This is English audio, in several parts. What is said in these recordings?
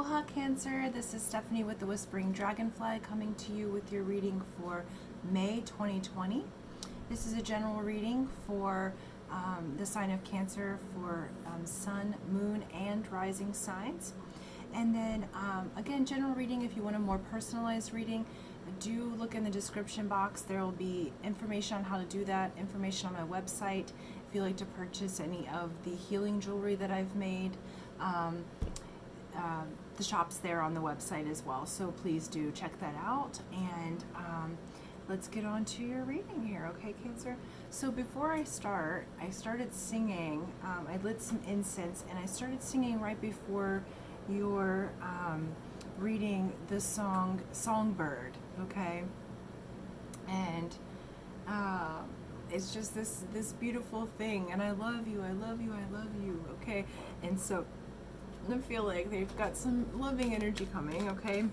Aloha Cancer, this is Stephanie with the Whispering Dragonfly coming to you with your reading for May 2020. This is a general reading for the sign of Cancer for Sun, Moon, and Rising signs. And then again, general reading, if you want a more personalized reading, do look in the description box. There will be information on how to do that, information on my website. If you like to purchase any of the healing jewelry that I've made, the shop's there on the website as well, so please do check that out. And let's get on to your reading here, okay, Cancer? So before I started singing. I lit some incense and I started singing right before your reading the song Songbird, okay? And it's just this beautiful thing, and I love you, I love you, I love you, okay? And so I feel like they've got some loving energy coming, okay?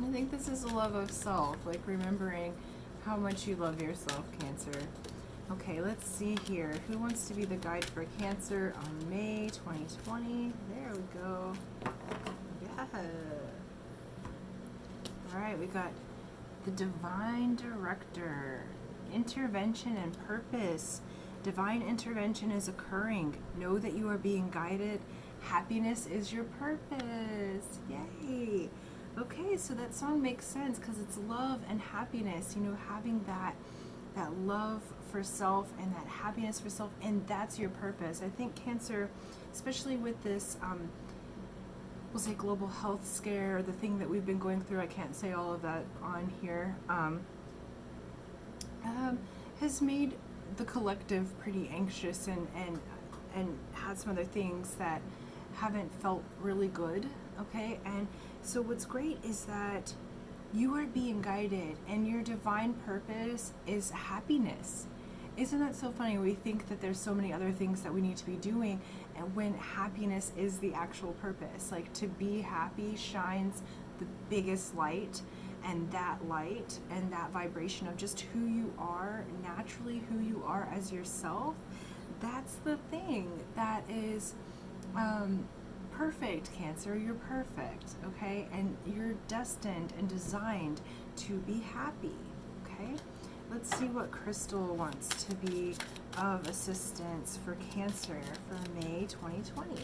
I think this is a love of self, like remembering how much you love yourself, Cancer. Okay, let's see here. Who wants to be the guide for Cancer on May 2020? There we go. Yeah. All right, we got the Divine Director. Intervention and purpose. Divine intervention is occurring. Know that you are being guided. Happiness is your purpose. Yay. Okay, so that song makes sense because it's love and happiness, you know, having that love for self and that happiness for self, and that's your purpose. I think Cancer, especially with this we'll say global health scare, the thing that we've been going through, I can't say all of that on here, has made the collective pretty anxious and had some other things that haven't felt really good, okay? And so what's great is that you are being guided, and your divine purpose is happiness. Isn't that so funny? We think that there's so many other things that we need to be doing, and when happiness is the actual purpose. Like, to be happy shines the biggest light, and that light and that vibration of just who you are, naturally who you are as yourself, that's the thing that is perfect, Cancer. You're perfect, okay? And you're destined and designed to be happy, okay? Let's see what crystal wants to be of assistance for Cancer for May 2020.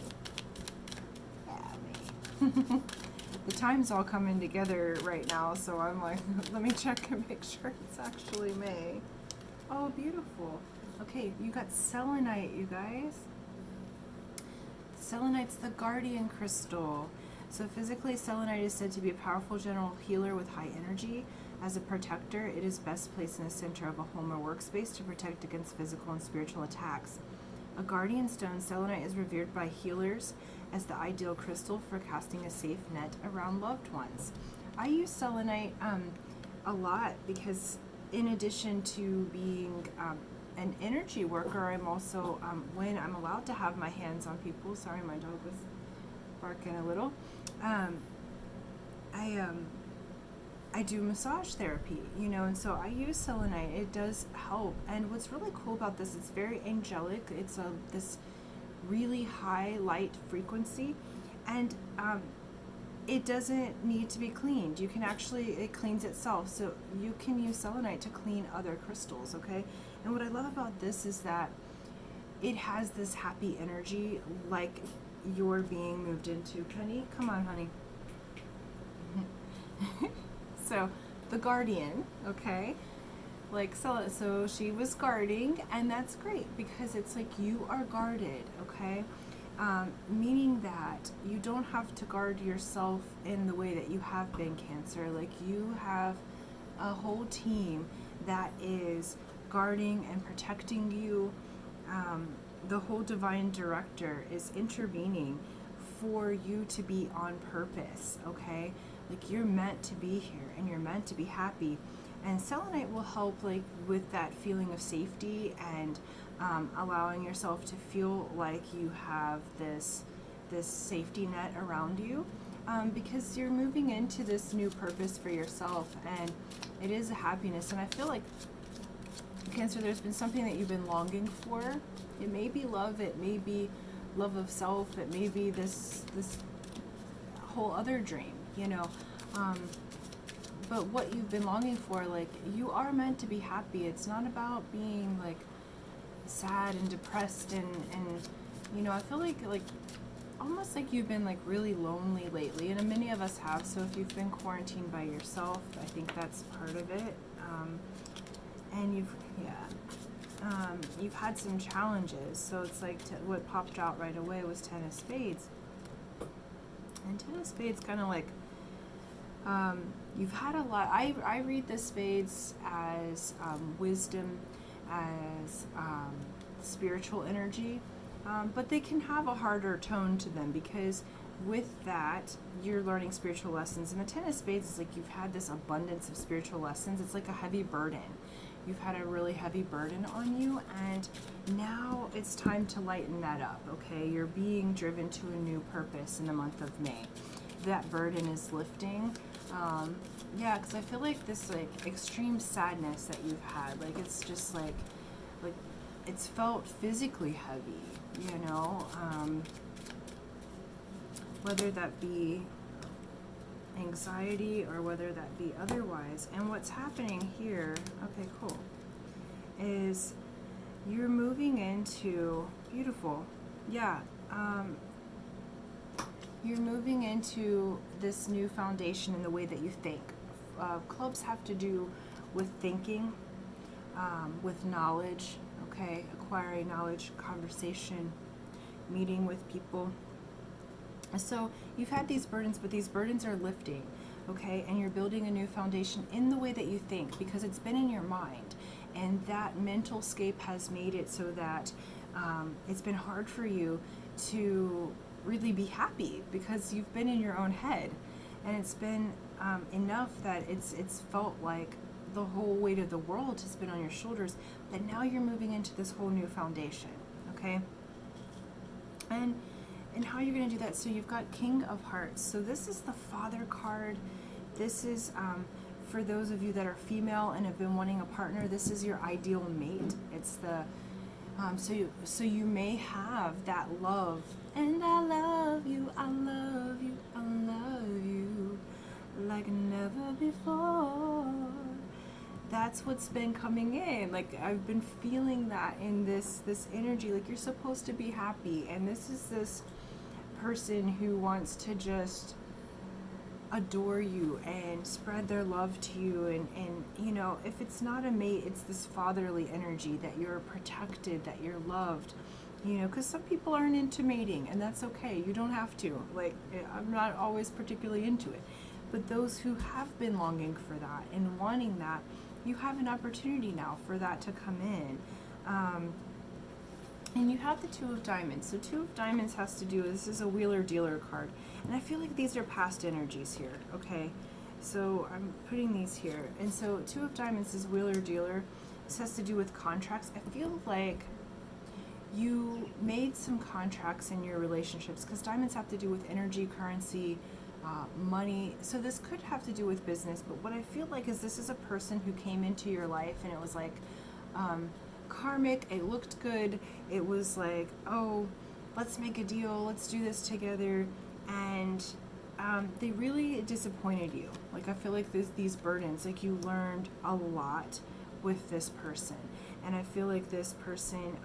Yeah, May. The time's all coming together right now, so I'm like, let me check and make sure it's actually May. Oh, beautiful. Okay, you got selenite, you guys. Selenite's the guardian crystal. So physically, selenite is said to be a powerful general healer with high energy. As a protector, it is best placed in the center of a home or workspace to protect against physical and spiritual attacks. A guardian stone, selenite is revered by healers as the ideal crystal for casting a safe net around loved ones. I use selenite a lot because in addition to being an energy worker, I'm also, when I'm allowed to have my hands on people, sorry, my dog was barking a little, I do massage therapy, you know, and so I use selenite. It does help. And what's really cool about this, it's very angelic. It's this really high light frequency, and it doesn't need to be cleaned. You can actually, it cleans itself. So you can use selenite to clean other crystals, okay? And what I love about this is that it has this happy energy, like you're being moved into. Honey, come on, honey. So the guardian, okay, like, so she was guarding, and that's great because it's like you are guarded, okay? Meaning that you don't have to guard yourself in the way that you have been, Cancer. Like, you have a whole team that is guarding and protecting you. The whole divine director is intervening for you to be on purpose, okay? Like, you're meant to be here and you're meant to be happy. And selenite will help, like, with that feeling of safety and allowing yourself to feel like you have this safety net around you, because you're moving into this new purpose for yourself, and it is a happiness. And I feel like, Cancer, there's been something that you've been longing for. It may be love, it may be love of self, it may be this whole other dream, you know. But what you've been longing for, like, you are meant to be happy. It's not about being like sad and depressed and you know, I feel like almost like you've been like really lonely lately, and many of us have. So if you've been quarantined by yourself, I think that's part of it. And you've had some challenges. So it's like what popped out right away was Ten of Spades, and Ten of Spades kind of like you've had a lot. I read the spades as wisdom, as spiritual energy. But they can have a harder tone to them because with that, you're learning spiritual lessons. And the Ten of Spades is like you've had this abundance of spiritual lessons. It's like a heavy burden. You've had a really heavy burden on you, and now it's time to lighten that up, okay? You're being driven to a new purpose in the month of May. That burden is lifting. Yeah, because I feel like this like extreme sadness that you've had, like it's just like it's felt physically heavy, you know, whether that be anxiety or whether that be otherwise. And what's happening here, okay, cool, is you're moving into, beautiful, yeah, you're moving into this new foundation in the way that you think. Clubs have to do with thinking, with knowledge, okay, acquiring knowledge, conversation, meeting with people. So you've had these burdens, but these burdens are lifting, okay, and you're building a new foundation in the way that you think, because it's been in your mind, and that mental scape has made it so that it's been hard for you to really be happy because you've been in your own head, and it's been enough that it's felt like the whole weight of the world has been on your shoulders, but now you're moving into this whole new foundation, okay? And how you're going to do that, so you've got King of Hearts. So this is the Father card. This is, for those of you that are female and have been wanting a partner, this is your ideal mate. It's the, so you may have that love, and I love you, I love you, I love you, like never before. That's what's been coming in. Like I've been feeling that in this energy. Like you're supposed to be happy, and this is this person who wants to just adore you and spread their love to you, and you know, if it's not a mate, it's this fatherly energy that you're protected, that you're loved, you know, because some people aren't into mating, and that's okay. You don't have to. Like I'm not always particularly into it, but those who have been longing for that and wanting that, you have an opportunity now for that to come in. And you have the Two of Diamonds. So Two of Diamonds has to do, this is a wheeler dealer card. And I feel like these are past energies here, okay? So I'm putting these here. And so Two of Diamonds is wheeler dealer. This has to do with contracts. I feel like you made some contracts in your relationships, because diamonds have to do with energy, currency, money. So this could have to do with business, but what I feel like is this is a person who came into your life and it was like karmic, it looked good, it was like, oh, let's make a deal, let's do this together, and they really disappointed you. Like I feel like these burdens, like you learned a lot with this person, and I feel like this person,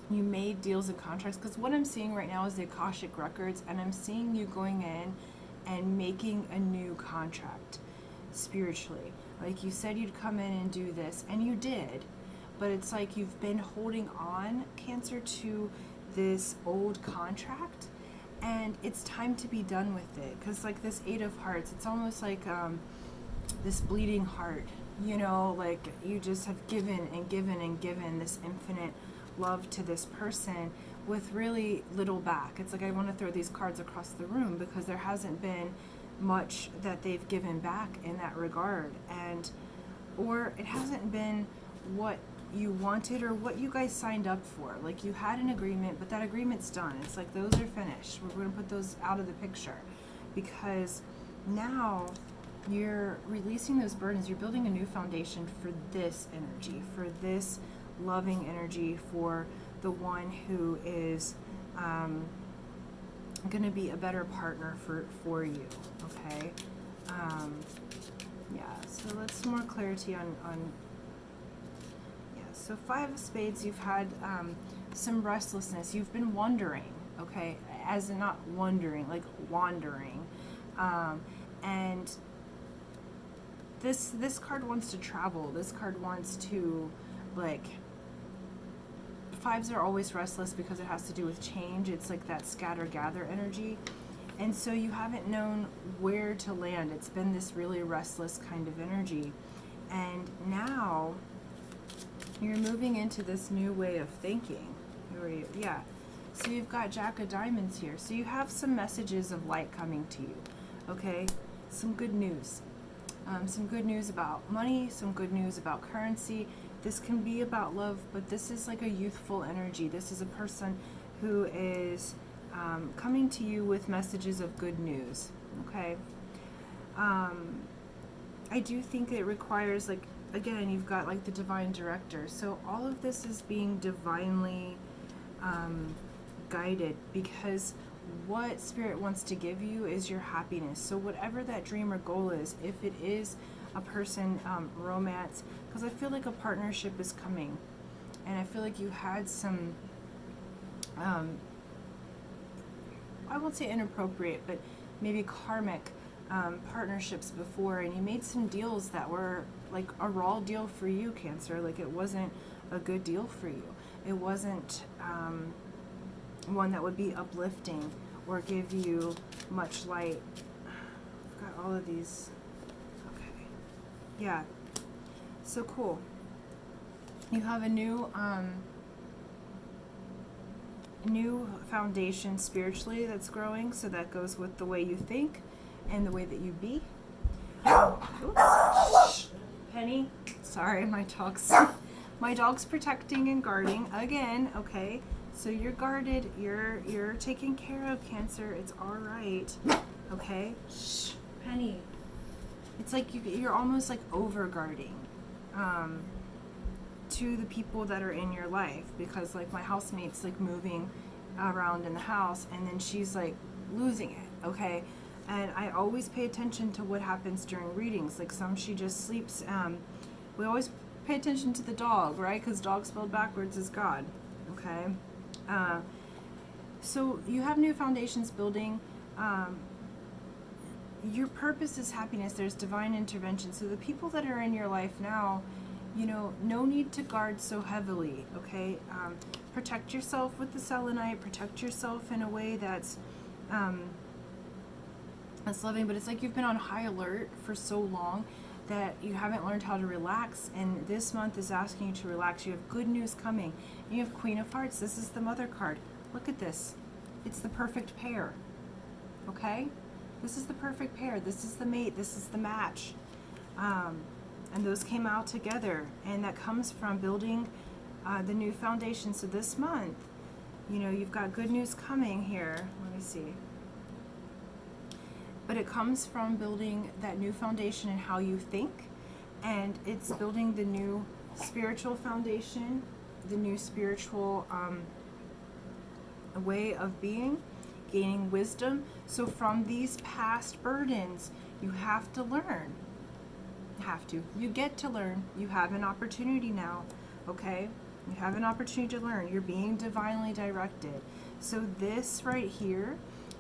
you made deals and contracts, because what I'm seeing right now is the Akashic Records, and I'm seeing you going in and making a new contract spiritually. Like you said you'd come in and do this, and you did, but it's like you've been holding on, Cancer, to this old contract, and it's time to be done with it, because like this Eight of Hearts, it's almost like this bleeding heart, you know, like you just have given and given and given this infinite love to this person with really little back. It's like I want to throw these cards across the room because there hasn't been much that they've given back in that regard, and or it hasn't been what you wanted or what you guys signed up for. Like you had an agreement, but that agreement's done. It's like those are finished. We're going to put those out of the picture, because now you're releasing those burdens. You're building a new foundation for this energy, for this loving energy, for the one who is going to be a better partner for you, okay? Yeah, so let's some more clarity on yeah, so Five of Spades, you've had some restlessness. You've been wondering, okay, as in not wondering, like wandering. And this card wants to travel. This card wants to, like, fives are always restless because it has to do with change. It's like that scatter gather energy. And so you haven't known where to land. It's been this really restless kind of energy. And now you're moving into this new way of thinking. Yeah. So you've got Jack of Diamonds here. So you have some messages of light coming to you. Okay? Some good news. Some good news about money, some good news about currency. This can be about love, but this is like a youthful energy. This is a person who is coming to you with messages of good news. Okay? I do think it requires, like, again, you've got like the divine director. So all of this is being divinely guided, because what Spirit wants to give you is your happiness. So whatever that dream or goal is, if it is a person, romance, because I feel like a partnership is coming, and I feel like you had some, I won't say inappropriate, but maybe karmic partnerships before, and you made some deals that were like a raw deal for you, Cancer. Like, it wasn't a good deal for you. It wasn't one that would be uplifting or give you much light. I've got all of these. Okay. Yeah. So cool. You have a new foundation spiritually that's growing, so that goes with the way you think and the way that you be. Oops. Penny, sorry, my dog's protecting and guarding again. Okay, so you're guarded, you're taken care of, Cancer. It's all right. Okay, shh, Penny. It's like you're almost like over guarding to the people that are in your life, because like my housemate's like moving around in the house, and then she's like losing it. Okay. And I always pay attention to what happens during readings. Like, some she just sleeps. We always pay attention to the dog, right? Because dog spelled backwards is God. Okay. So you have new foundations building. Your purpose is happiness. There's divine intervention. So the people that are in your life now, you know, no need to guard so heavily. Okay. Protect yourself with the selenite. Protect yourself in a way that's loving, but it's like you've been on high alert for so long that you haven't learned how to relax, and this month is asking you to relax. You have good news coming. And you have Queen of Hearts. This is the Mother card. Look at this. It's the perfect pair. Okay? This is the perfect pair. This is the mate. This is the match. And those came out together, and that comes from building the new foundation. So this month, you know, you've got good news coming here. Let me see. But it comes from building that new foundation in how you think, and it's building the new spiritual foundation, the new spiritual way of being, gaining wisdom. So from these past burdens, you have to learn. You get to learn. You have an opportunity now, okay? You have an opportunity to learn. You're being divinely directed. So this right here,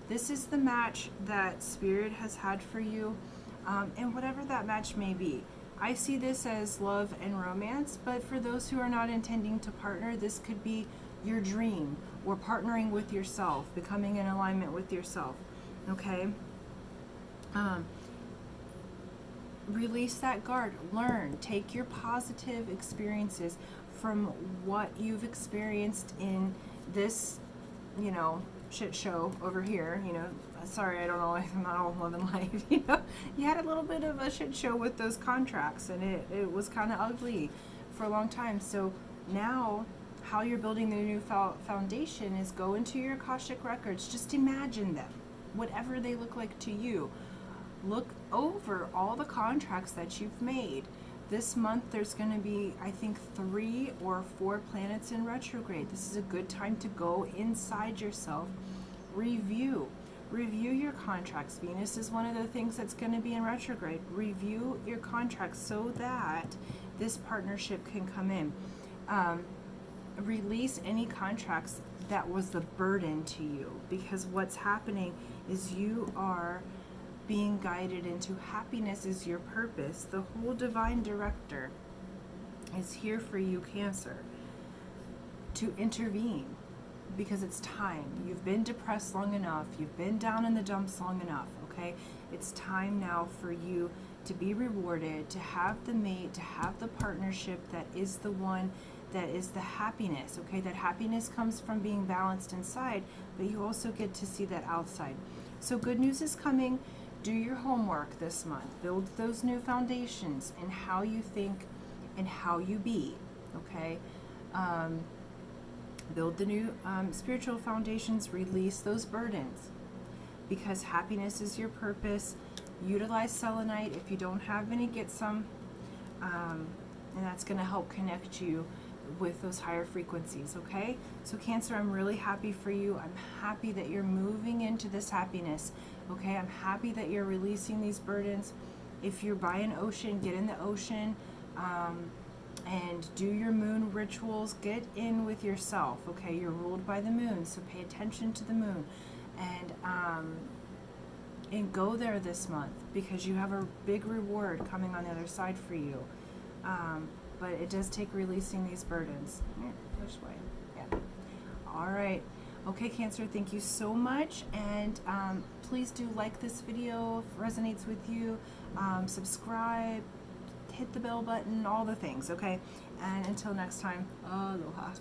this is the match that Spirit has had for you, and whatever that match may be. I see this as love and romance, but for those who are not intending to partner, this could be your dream, or partnering with yourself, becoming in alignment with yourself, okay? Release that guard. Learn. Take your positive experiences from what you've experienced in this, you know, shit show over here, you know. Sorry, I don't know, I'm not all love and light, you know. You had a little bit of a shit show with those contracts, and it was kind of ugly for a long time. So now, how you're building the new foundation is go into your Akashic records. Just imagine them, whatever they look like to you. Look over all the contracts that you've made. This month there's going to be, I think, 3 or 4 planets in retrograde. This is a good time to go inside yourself review. Review your contracts. Venus is one of the things that's going to be in retrograde. Review your contracts so that this partnership can come in. Release any contracts that was the burden to you, because what's happening is you are being guided into happiness is your purpose. The whole divine director is here for you, Cancer, to intervene, because it's time. You've been depressed long enough. You've been down in the dumps long enough, okay? It's time now for you to be rewarded, to have the mate, to have the partnership that is the one that is the happiness, okay? That happiness comes from being balanced inside, but you also get to see that outside. So good news is coming. Do your homework this month. Build those new foundations in how you think and how you be, okay? Build the new spiritual foundations. Release those burdens, because happiness is your purpose. Utilize selenite. If you don't have any, get some, and that's going to help connect you with those higher frequencies, okay? So Cancer, I'm really happy for you. I'm happy that you're moving into this happiness, okay? I'm happy that you're releasing these burdens. If you're by an ocean, get in the ocean, and do your moon rituals. Get in with yourself, okay? You're ruled by the moon, so pay attention to the moon, and go there this month, because you have a big reward coming on the other side for you. But it does take releasing these burdens. Which way? Yeah. All right. Okay, Cancer, thank you so much. And please do like this video if it resonates with you. Subscribe, hit the bell button, all the things, okay? And until next time, aloha.